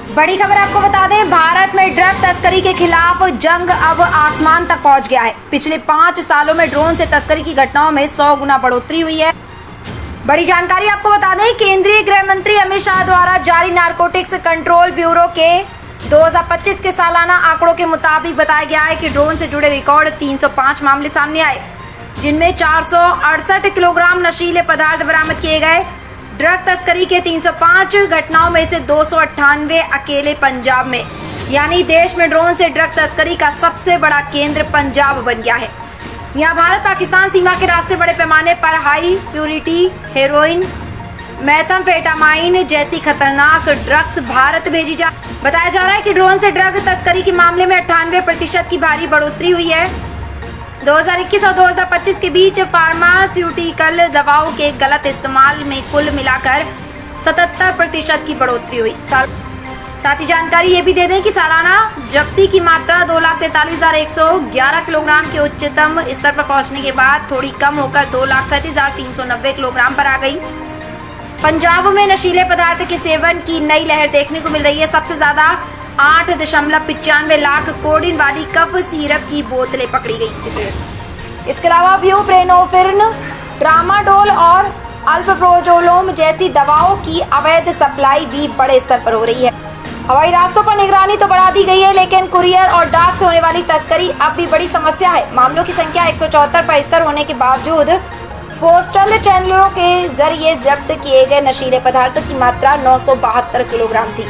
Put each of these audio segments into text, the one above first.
बड़ी खबर आपको बता दें, भारत में ड्रग तस्करी के खिलाफ जंग अब आसमान तक पहुंच गया है। पिछले 5 सालों में ड्रोन से तस्करी की घटनाओं में 100 गुना बढ़ोतरी हुई है। बड़ी जानकारी आपको बता दें, केंद्रीय गृह मंत्री अमित शाह द्वारा जारी नारकोटिक्स कंट्रोल ब्यूरो के 2025 के सालाना आंकड़ों के मुताबिक बताया गया है कि ड्रोन से जुड़े रिकॉर्ड 305 मामले सामने आए, जिनमें 468 किलोग्राम नशीले पदार्थ बरामद किए गए। ड्रग तस्करी के 305 घटनाओं में से 298 अकेले पंजाब में, यानी देश में ड्रोन से ड्रग तस्करी का सबसे बड़ा केंद्र पंजाब बन गया है। यहाँ भारत पाकिस्तान सीमा के रास्ते बड़े पैमाने पर हाई प्यूरिटी हेरोइन, मेथाम्फेटामाइन जैसी खतरनाक ड्रग्स भारत भेजी बताया जा रहा है कि ड्रोन से ड्रग तस्करी के मामले में 98% की भारी बढ़ोतरी हुई है। 2021 और 2025 के बीच फार्मास्यूटिकल दवाओं के गलत इस्तेमाल में कुल मिलाकर 77% की बढ़ोतरी हुई। साथ ही जानकारी ये भी दे दें कि सालाना जब्ती की मात्रा 2,43,111 किलोग्राम के उच्चतम स्तर पर पहुंचने के बाद थोड़ी कम होकर 2,37,390 किलोग्राम पर आ गई। पंजाब में नशीले पदार्थ के सेवन की नई लहर देखने को मिल रही है। सबसे ज्यादा 8.95 लाख कोडीन वाली कफ सिरप की बोतलें पकड़ी गई। इसके अलावा ब्यूप्रेनोफिन, ट्रामाडोल और अल्प्रोजोलोम जैसी दवाओं की अवैध सप्लाई भी बड़े स्तर पर हो रही है। हवाई रास्तों पर निगरानी तो बढ़ा दी गई है, लेकिन कुरियर और डाक से होने वाली तस्करी अब भी बड़ी समस्या है। मामलों की संख्या 174 पर स्तर होने के बावजूद पोस्टल चैनलों के जरिए जब्त किए गए नशीले पदार्थों की मात्रा 972 किलोग्राम थी।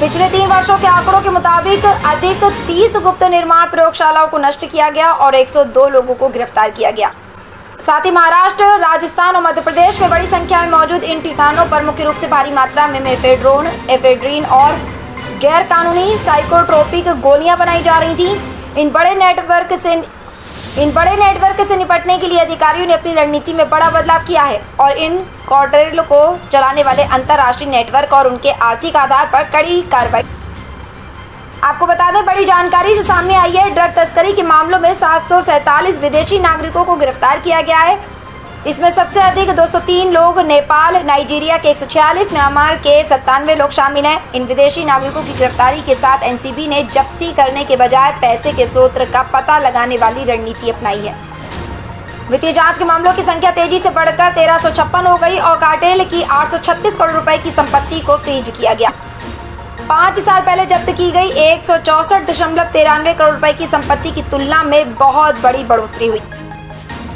पिछले 3 वर्षों के आंकड़ों के मुताबिक अधिक 30 गुप्त निर्माण प्रयोगशालाओं को नष्ट किया गया और 102 लोगों को गिरफ्तार किया गया। साथ ही महाराष्ट्र, राजस्थान और मध्य प्रदेश में बड़ी संख्या में मौजूद इन ठिकानों पर मुख्य रूप से भारी मात्रा में मेफेड्रोन, एफेड्रीन और गैर कानूनी साइकोट्रोपिक गोलियां बनाई जा रही थी। इन बड़े नेटवर्क से निपटने के लिए अधिकारियों ने अपनी रणनीति में बड़ा बदलाव किया है और इन कार्टेल को चलाने वाले अंतर्राष्ट्रीय नेटवर्क और उनके आर्थिक आधार पर कड़ी कार्रवाई। आपको बता दें, बड़ी जानकारी जो सामने आई है, ड्रग तस्करी के मामलों में 747 विदेशी नागरिकों को गिरफ्तार किया गया है। इसमें सबसे अधिक 203 लोग नेपाल, नाइजीरिया के 146, म्यांमार के 97 लोग शामिल हैं। इन विदेशी नागरिकों की गिरफ्तारी के साथ एनसीबी ने जब्ती करने के बजाय पैसे के स्रोत का पता लगाने वाली रणनीति अपनाई है। वित्तीय जांच के मामलों की संख्या तेजी से बढ़कर 1356 हो गई और कार्टेल की 836 करोड़ रुपए की संपत्ति को फ्रीज किया गया। 5 साल पहले जब्त की गई 164.93 करोड़ रुपए की संपत्ति की तुलना में बहुत बड़ी बढ़ोतरी हुई।